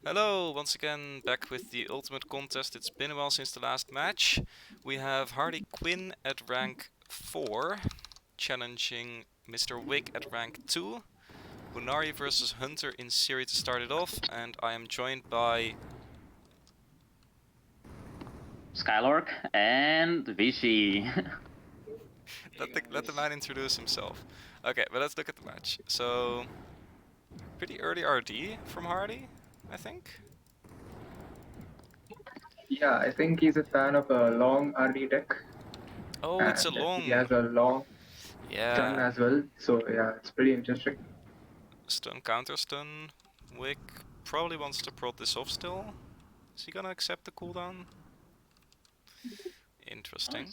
Hello, once again back with the ultimate contest. It's been a while since the last match. We have Harley Quinn at rank 4, challenging Mr. Wick at rank 2. Bunari versus Hunter in Siri to start it off, and I am joined by... Skylork and Vichy. Let the man introduce himself. Okay, but let's look at the match. So, pretty early RD from Harley, I think. Yeah, I think he's a fan of a long RD deck, Oh, it's a and long... he has a long stun Yeah, as well. So yeah, it's pretty interesting. stun, counter stun. Wick probably wants to prod this off still. Is he gonna accept the cooldown? Interesting.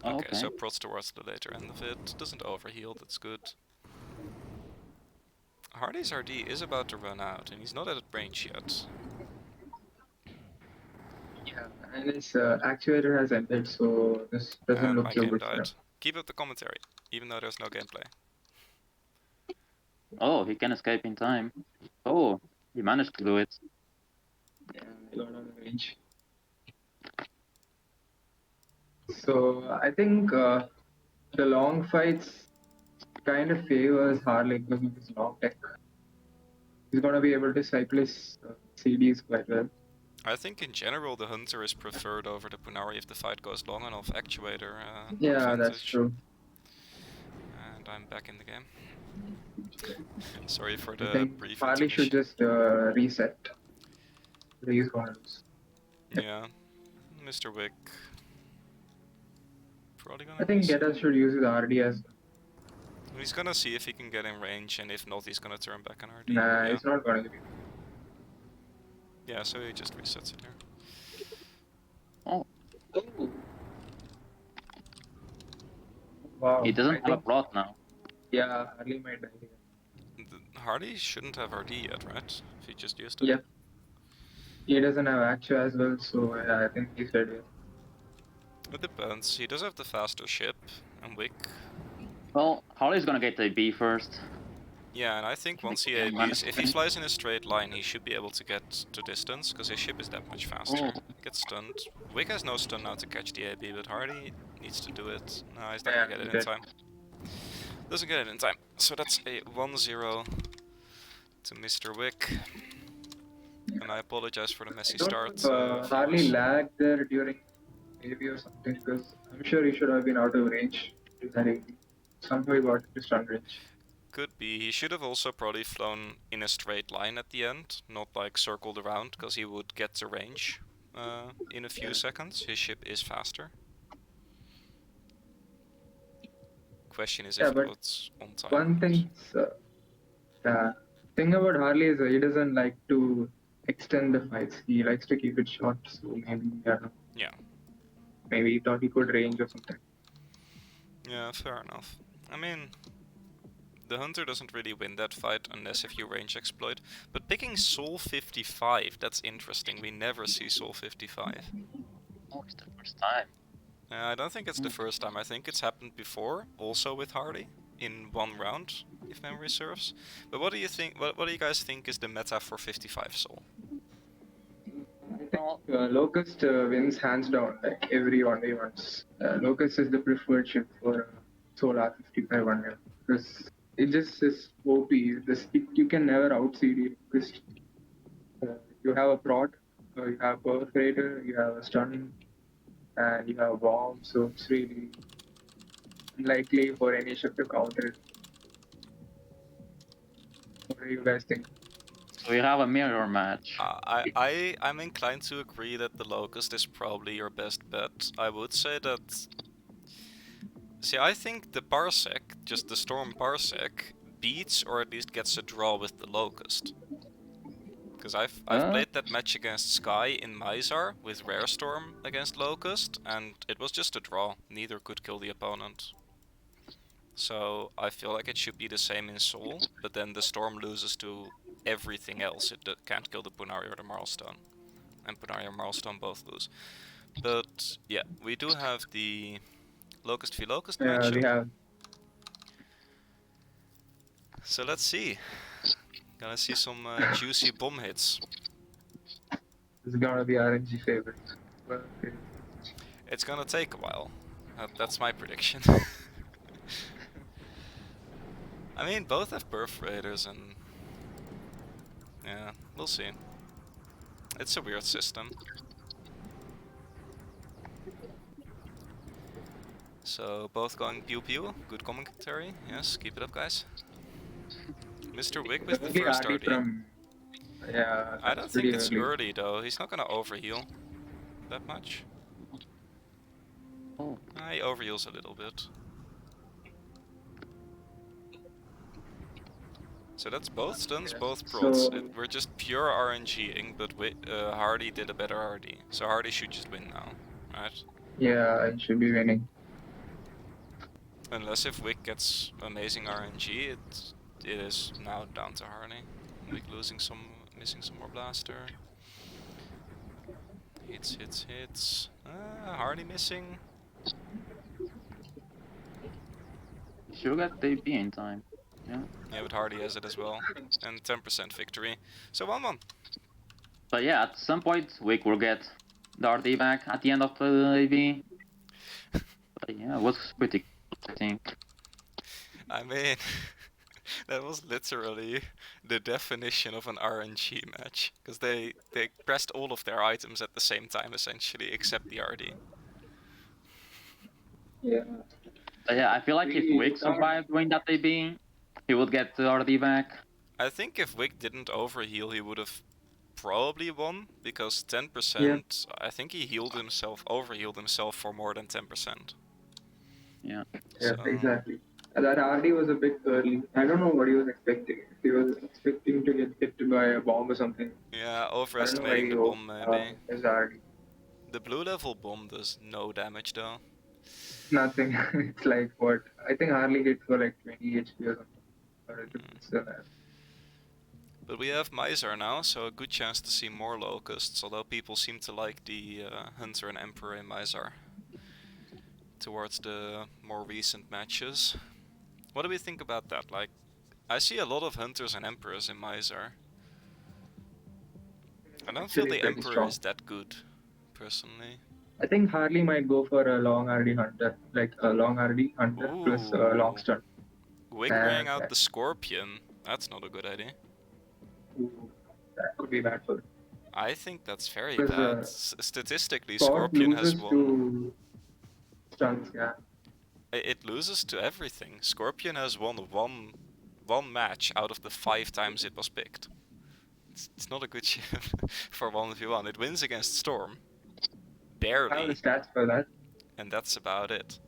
Okay, so prods towards the later end of it. Doesn't overheal, that's good. Hardy's RD is about to run out, and he's not at range yet. Yeah, and his actuator has ended, so this doesn't And look my so game good for him. died. Keep up the commentary, even though there's no gameplay. Oh, he can escape in time. Oh, he managed to do it. Yeah, I got on the range. So I think the long fights kind of favors Harley because of his long tech. He's gonna be able to cycle his CDs quite well. I think in general the Hunter is preferred over the Punari if the fight goes long enough. Actuator Yeah, advantage. that's true. And I'm back in the game. Sorry for I the think brief Harley should intermission. just reset. He's gonna lose. Yeah, Mr. Wick. Probably gonna I think reset. Getas should use his RD as He's gonna see if he can get in range, and if not, he's gonna turn back on RD. Nah, Yeah. it's not going to be. Yeah, so he just resets it here. Oh, Wow. he doesn't have a plot now. Yeah, Harley might die here. Harley shouldn't have RD yet, right? If he just used it. Yep. He doesn't have Actua as well, so yeah, I think he's dead here. It depends. He does have the faster ship, and Wick. Well, Harley's gonna get the B first. Yeah, and I think once he ABs, if he flies in a straight line, he should be able to get to distance, because his ship is that much faster. Gets stunned. Wick has no stun now to catch the AB, but Hardy needs to do it. No, he's not gonna get it in time. Doesn't get it in time. So that's a 1-0 to Mr. Wick. And I apologize for the messy start. Harley lagged there during AB or something, because I'm sure he should have been out of range to that AB. Somehow he got to stun range. Could be. He should have also probably flown in a straight line at the end, not like circled around, because he would get to range in a few seconds. His ship is faster. Question is if it was on time. One thing, the thing about Harley is he doesn't like to extend the fights. He likes to keep it short, so maybe, I don't know. Yeah. Maybe he thought he could range or something. Yeah, fair enough. I mean, the Hunter doesn't really win that fight unless if you range exploit. But picking Soul 55, that's interesting. We never see Soul 55. Oh, it's the first time. I don't think it's the first time. I think it's happened before, also with Harley, in one round, if memory serves. But what do you think? What do you guys think is the meta for 55 Soul? I think Locust wins hands down, like every 1v1s. Locust is the preferred ship for Soul R55 1v1 because it just is OP. You can never out CD because you have a prod, you have perforator, you have a stun, and you have a bomb, so it's really unlikely for any ship to counter it. What do you guys think? So we have a mirror match. I'm inclined to agree that the Locust is probably your best bet. I would say that... See, I think the Parsec, just the Storm Parsec, beats or at least gets a draw with the Locust. Because I've played that match against Sky in Mizar with Rare Storm against Locust, and it was just a draw. Neither could kill the opponent. So I feel like it should be the same in Soul, but then the Storm loses to everything else. It can't kill the Punari or the Marlstone. And Punari and Marlstone both lose. But yeah, we do have the Locust v Locust matchup. We have. So let's see. Gonna see some juicy bomb hits. is gonna be RNG favorite. Well, okay. It's gonna take a while. That's my prediction. I mean, both have perforators and... yeah, we'll see. It's a weird system. So, both going pew pew. Good commentary. Yes, keep it up, guys. Mr. Wick with the Early first RD RD. from yeah, I that's don't pretty think it's early. early though. He's not gonna overheal that much. Oh, He overheals a little bit. So that's both stuns, Yeah. both prots. So We're just pure RNGing, but Hardy did a better RD. So Hardy should just win now, right? yeah, I should be winning. Unless if Wick gets amazing RNG, it is now down to Hardy. Wick missing some more blaster. Hits. Hardy missing. should get the B in time. Yeah. Yeah, but Hardy has it as well. And 10% victory. So 1-1. But yeah, at some point, Wick will get the RD back at the end of the AV. But yeah, it was pretty cool, I think. I mean, that was literally the definition of an RNG match. Because they pressed all of their items at the same time, essentially, except the RD. Yeah. But yeah, I feel like if Wick survived winning that AV, he would get the RD back. I think if Wick didn't overheal, he would have probably won. Because 10%, Yeah. I think he overhealed himself for more than 10%. Yeah. Yeah, So, exactly. That RD was a bit early. I don't know what he was expecting. If he was expecting to get hit by a bomb or something. yeah, I don't know why overestimating he the bomb maybe. his RD. The blue level bomb does no damage though. Nothing. It's like what? I think Harley hit for like 20 HP or something. Or it's still there. But we have Miser now, so a good chance to see more locusts, although people seem to like the Hunter and Emperor in Miser towards the more recent matches. What do we think about that? Like, I see a lot of Hunters and Emperors in Miser. I don't feel Actually the pretty Emperor strong. is that good, personally. I think Harley might go for a long RD hunter, like a long RD hunter plus a long Ooh. stun. Wick bringing out the Scorpion. That's not a good idea. Ooh, that could be bad for him. I think that's very Because, bad. Statistically, Spot Scorpion has loses won. to stuns, yeah. It loses to everything. Scorpion has won one match out of the 5 times it was picked. It's not a good ship for 1v1. It wins against Storm. I have the Barely. stats for that. And that's about it.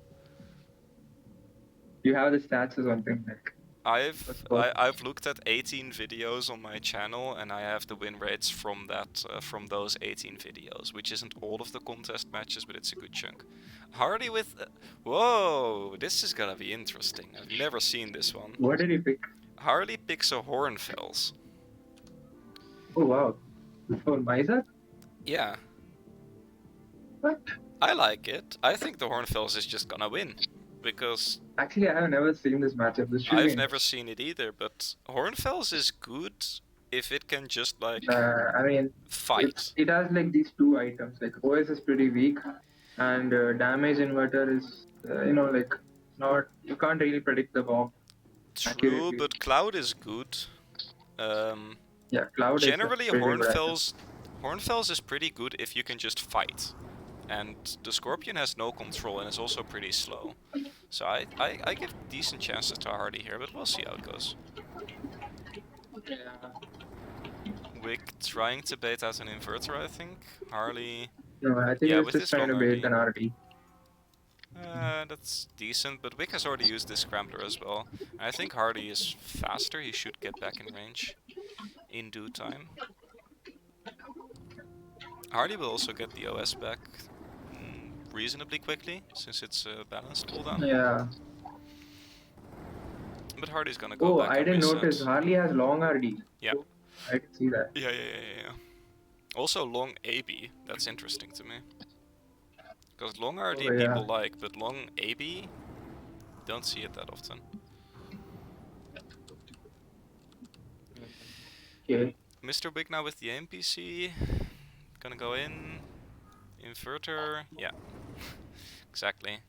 You have the stats as one thing, like. I've looked at 18 videos on my channel, and I have the win rates from those 18 videos, which isn't all of the contest matches, but it's a good chunk. Hardy with... whoa! This is gonna be interesting. I've never seen this one. What did he pick? Harley picks a Hornfels. Oh wow. For Miser? Yeah, What? I like it. I think the Hornfels is just gonna win. Because Actually, I have never seen this matchup. This should be I've never seen it either, but Hornfels is good if it can just, like, I mean, fight. it has like these two items. Like OS is pretty weak, and damage inverter is, like not. You can't really predict the bomb. True, accurately. but Cloud is good. Yeah, Cloud Generally, is a pretty good item. Hornfels is pretty good if you can just fight. And the Scorpion has no control and is also pretty slow. So I give decent chances to Hardy here, but we'll see how it goes. Yeah. Wick trying to bait out an inverter, I think. Harley... No, I think Yeah, it's with just his trying to long bait RD. an RD. That's decent, but Wick has already used this Scrambler as well. And I think Hardy is faster, he should get back in range in due time. Hardy will also get the OS back reasonably quickly, since it's a balanced cooldown. Yeah. But Hardy's gonna go back I and didn't reset. notice. Harley has long RD. Yeah. Oh, I can see that. Yeah. Also long AB, that's interesting to me. Because long RD Oh, yeah. people like, but long AB, don't see it that often. Okay. Mr. Big now with the NPC. Gonna go in. Inverter. Yeah. Exactly.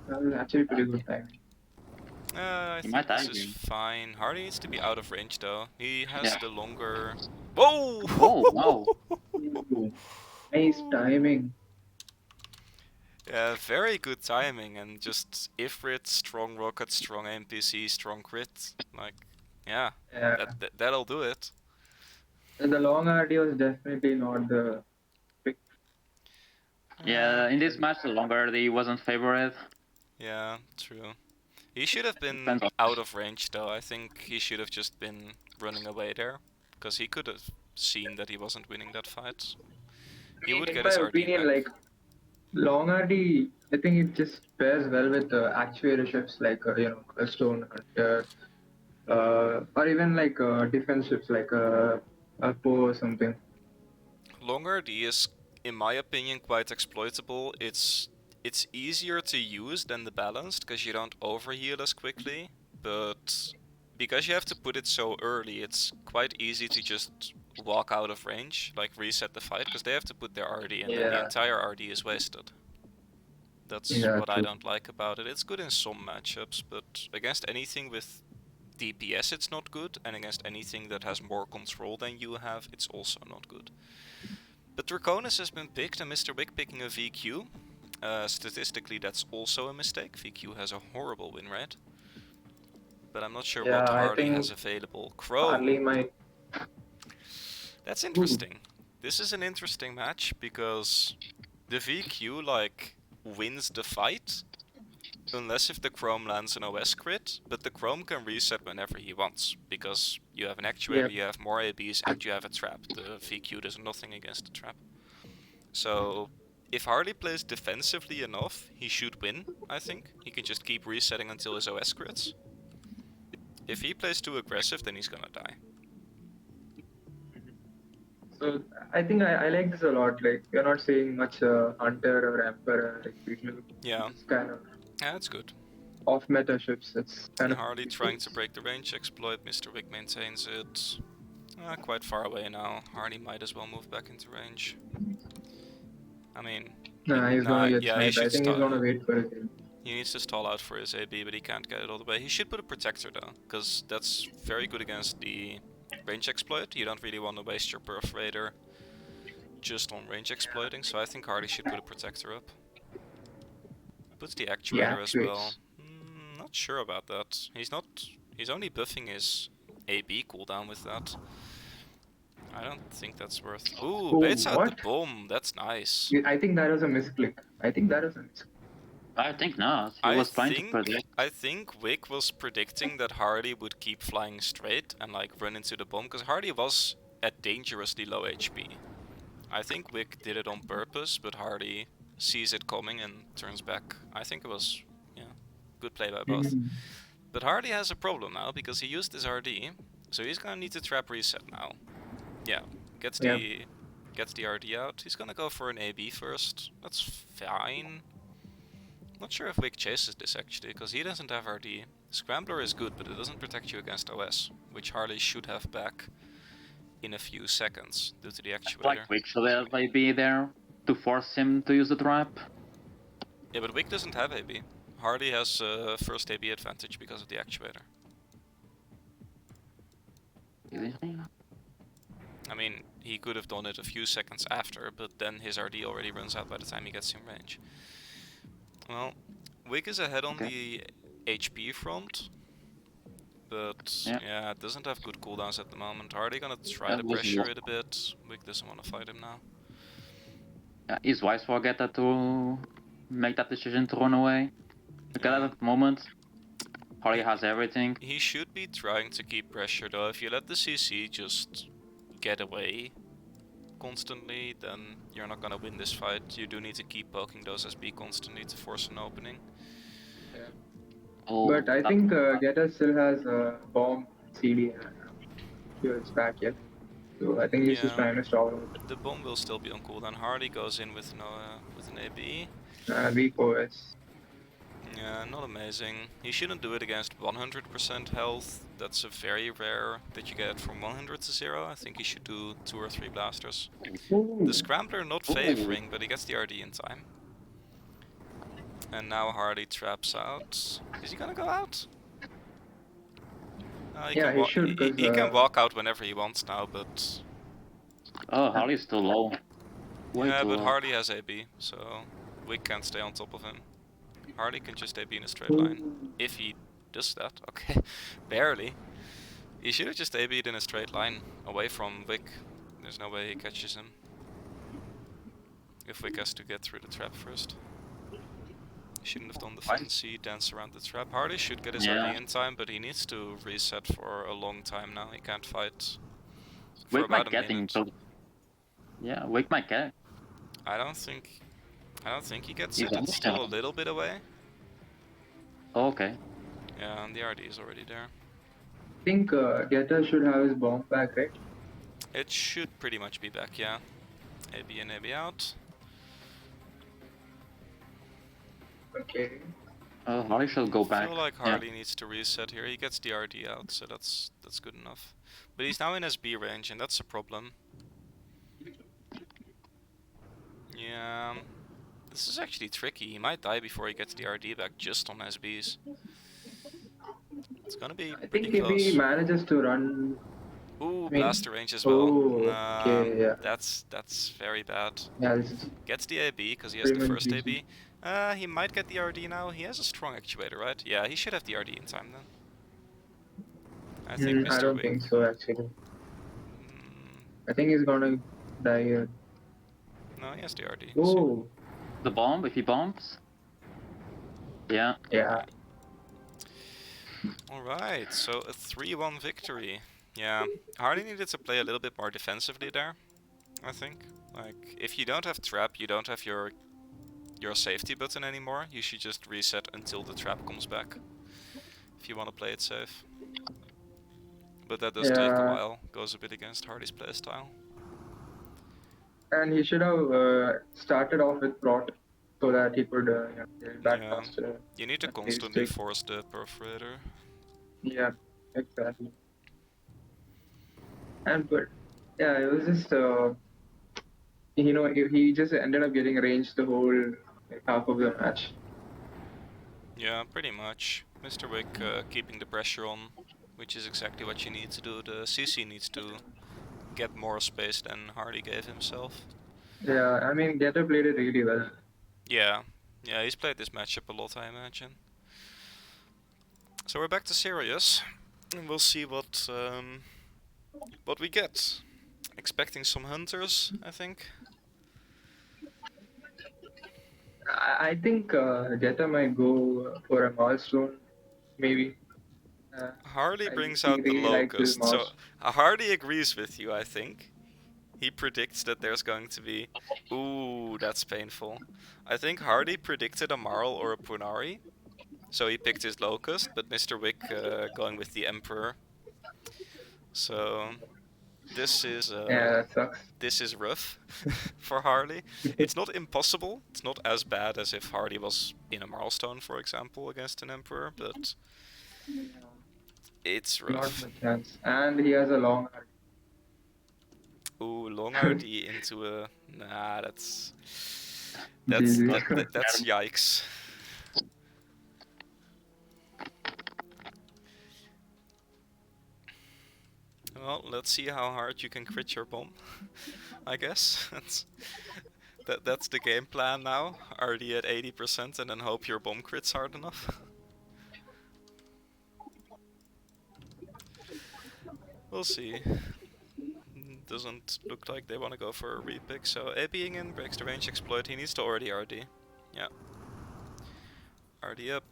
That was actually pretty good timing. I He think might this die is here. fine. Hardy needs to be out of range though. He has Yeah. the longer. Whoa! Oh, wow. Ooh, nice timing. Yeah, very good timing and just Ifrit, strong rocket, strong NPC, strong crit. Like, yeah, Yeah. that'll do it. The long RD was definitely not the pick. Yeah, in this match, the longer he wasn't favorite. Yeah, true. He should have been Depends on. out of range though. I think he should have just been running away there. Because he could have seen that he wasn't winning that fight. He would In get my his RD opinion, back. like long RD, I think it just pairs well with actuator ships like a Stone Hunter, or even like defense ships like a Poe or something. Long RD is, in my opinion, quite exploitable. It's easier to use than the balanced because you don't overheal as quickly, but because you have to put it so early, it's quite easy to just walk out of range, like reset the fight, because they have to put their RD and then the Yeah. entire RD is wasted. That's Yeah, what I true. don't like about it. It's good in some matchups, but against anything with DPS it's not good, and against anything that has more control than you have, it's also not good. But Draconis has been picked, and Mr. Wick picking a VQ. Statistically, that's also a mistake. VQ has a horrible win rate. But I'm not sure Yeah, what I Harley think has available. Harley Chrome. might. That's Ooh. interesting. This is an interesting match because the VQ like wins the fight unless if the Chrome lands an OS crit, but the Chrome can reset whenever he wants because you have an actuator, Yeah. you have more ABs, and you have a trap. The VQ does nothing against the trap. So if Harley plays defensively enough, he should win, I think. He can just keep resetting until his OS crits. If he plays too aggressive, then he's gonna die. So I think I like this a lot. Like you're not seeing much Hunter or Emperor like usual. Yeah, It's kind of yeah, that's good. off meta ships. It's kind And of Harley trying to break the range exploit. Mr. Wick maintains it. Quite far away now. Harley might as well move back into range. I mean, Nah, he's gonna get yeah, he sniped. I should think he's stall. gonna wait for it. He needs to stall out for his AB, but he can't get it all the way. He should put a protector though, because that's very good against the range exploit. You don't really want to waste your perforator just on range exploiting, so I think Harley should put a protector up. Puts the actuator as well. Not sure about that. He's only buffing his AB cooldown with that. I don't think that's worth. Ooh, baits out the bomb. That's nice. I think that was a misclick. I think not. He was trying to predict. I think Wick was predicting that Harley would keep flying straight and like run into the bomb, because Harley was at dangerously low HP. I think Wick did it on purpose, but Harley sees it coming and turns back. I think it was, yeah, good play by both. But Harley has a problem now because he used his RD, so he's gonna need to trap reset now. Yeah, gets the RD out. He's gonna go for an AB first. That's fine. Not sure if Wick chases this actually, because he doesn't have RD. Scrambler is good, but it doesn't protect you against OS, which Harley should have back in a few seconds due to the actuator. Like Wick should have be there to force him to use the trap. Yeah, but Wick doesn't have AB. Harley has first AB advantage because of the actuator. I mean, he could have done it a few seconds after, but then his RD already runs out by the time he gets in range. Well, Wick is ahead on the HP front, but yeah, it doesn't have good cooldowns at the moment. Harley gonna try to pressure it a bit. Wick doesn't want to fight him now. Yeah, he's wise forget that to make that decision to run away. Because at the moment, Harley has everything. He should be trying to keep pressure though. If you let the CC just get away constantly, then you're not gonna win this fight. You do need to keep poking those SB constantly to force an opening. Yeah. But I think Geta still has a bomb CD. It's back yet. So I think he's just trying to stall out. The bomb will still be on cooldown. Harley goes in with an AB. Weak OS. Yeah, not amazing. He shouldn't do it against 100% health. that's a very rare that you get from 100 to 0. I think he should do 2 or 3 blasters. The Scrambler not favoring, but he gets the RD in time. And now Harley traps out. Is he gonna go out? Yeah, he should, because he can walk out whenever he wants now, but... Oh, Harley's still low. Way yeah, too but low. Harley has AB, so Wick can't stay on top of him. Harley can just AB in a straight line. If he does that, okay. Barely. He should have just AB'd in a straight line, away from Wick. There's no way he catches him. If Wick has to get through the trap first. He shouldn't have done the fancy dance around the trap. Harley should get his RD in time, but he needs to reset for a long time now. He can't fight for Wick about might a get him. minute. So... yeah, Wick might get. I don't think he gets He's it. It's almost still a down. little bit away. Oh, okay. Yeah, and the RD is already there. I think Geta should have his bomb back, right? It should pretty much be back, yeah. AB in, AB out. Okay. Harley should go I back. feel like Harley needs to reset here. He gets the RD out, so that's good enough. But he's now in SB range, and that's a problem. Yeah, this is actually tricky. He might die before he gets the RD back just on SBs. It's gonna be I pretty think if close. he manages to run... Ooh, I mean- blaster range as well. Oh, okay, yeah. That's very bad. Yeah, this is Gets the AB because he has the pretty much first easy. AB. He might get the RD now. He has a strong actuator, right? Yeah, he should have the RD in time then. I think Mr. I don't Wick. think so, actually. Mm, I think he's gonna die here. no, he has the RD. Oh, The bomb, if he bombs. Yeah. yeah. Alright, so a 3-1 victory. Yeah, Harley needed to play a little bit more defensively there, I think. Like, if you don't have trap, you don't have your safety button anymore. You should just reset until the trap comes back, if you want to play it safe. But that does take a Yeah. while, goes a bit against Harley's playstyle. And he should have started off with Prot so that he could get back Yeah. faster. You need to At least constantly take- force the perforator. Yeah, exactly. And but yeah, it was just he just ended up getting range the whole half of the match. Yeah, pretty much. Mr. Wick keeping the pressure on, which is exactly what you need to do. The CC needs to get more space than Harley gave himself. Yeah, I mean Geta played it really well. Yeah, he's played this matchup a lot, I imagine. So we're back to serious, and we'll see what we get. Expecting some hunters, I think. I think Geta might go for a milestone, maybe. Harley I brings think out the he likes his locust. So mouse. Harley agrees with you, I think. He predicts that there's going to be... Ooh, that's painful. I think Harley predicted a Marl or a Punari. So he picked his locust, but Mr. Wick going with the Emperor. So this is Yeah, that sucks. this is rough for Harley. It's not impossible. It's not as bad as if Harley was in a milestone, for example, against an Emperor, but it's Not rough. much chance. And he has a long arc. Ooh, long RD into a... Nah, that's GG. that's yikes. Well, let's see how hard you can crit your bomb. I guess that's the game plan now. RD at 80% and then hope your bomb crits hard enough. We'll see. Doesn't look like they want to go for a repick, so ABing in breaks the range exploit. He needs to already RD. Yeah. RD up.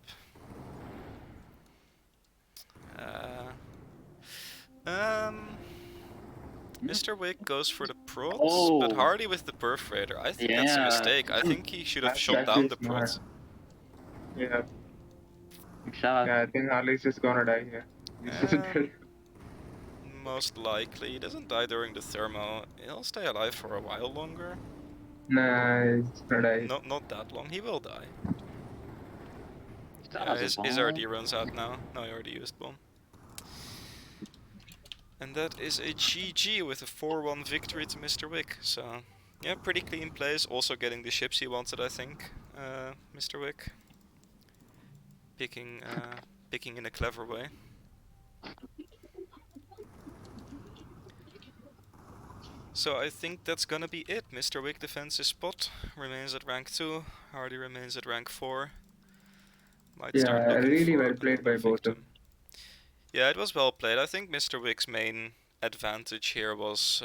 Mr. Wick goes for the prots, but Oh. Harley with the perforator. I think that's a Yeah. mistake. I think he should have That's shot down actually the smart. prots. Yeah, Shout out. yeah, I think Harley's just gonna die here. He's just dead. Most likely. He doesn't die during the thermo. He'll stay alive for a while longer. Nah, he's gonna die. Not that long. He will die. Shout Yeah, out to his bomb. RD runs out now. No, he already used bomb. And that is a GG with a 4-1 victory to Mr. Wick. So, yeah, pretty clean plays. Also getting the ships he wanted, I think, Mr. Wick. Picking in a clever way. So I think that's gonna be it. Mr. Wick defends his spot, remains at rank 2, Harley remains at rank 4. Might start Yeah, looking really for well played another by both of them. victim. Yeah, it was well played. I think Mr. Wick's main advantage here was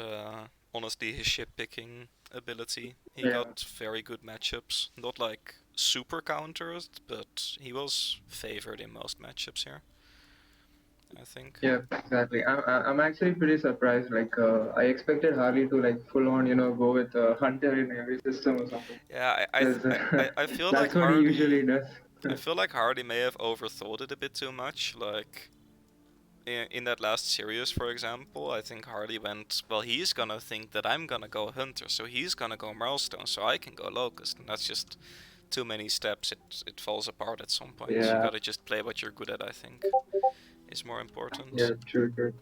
honestly his ship picking ability. He Yeah. got very good matchups. Not like super counters, but he was favored in most matchups here, I think. Yeah, exactly. I'm actually pretty surprised. Like, I expected Harley to like full on, go with Hunter in every system or something. Yeah, 'Cause, I feel like that's what he usually Hardy. does. I feel like Hardy may have overthought it a bit too much. Like in that last series, for example, I think Hardy went, well, he's gonna think that I'm gonna go Hunter, so he's gonna go Milestone, so I can go Locust, and that's just too many steps. It falls apart at some point. You Yeah. gotta just play what you're good at, I think, is more important. Yeah, true.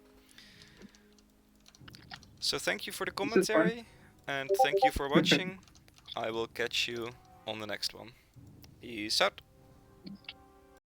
So thank you for the This is fun. commentary, and thank you for watching. I will catch you on the next one. Peace out.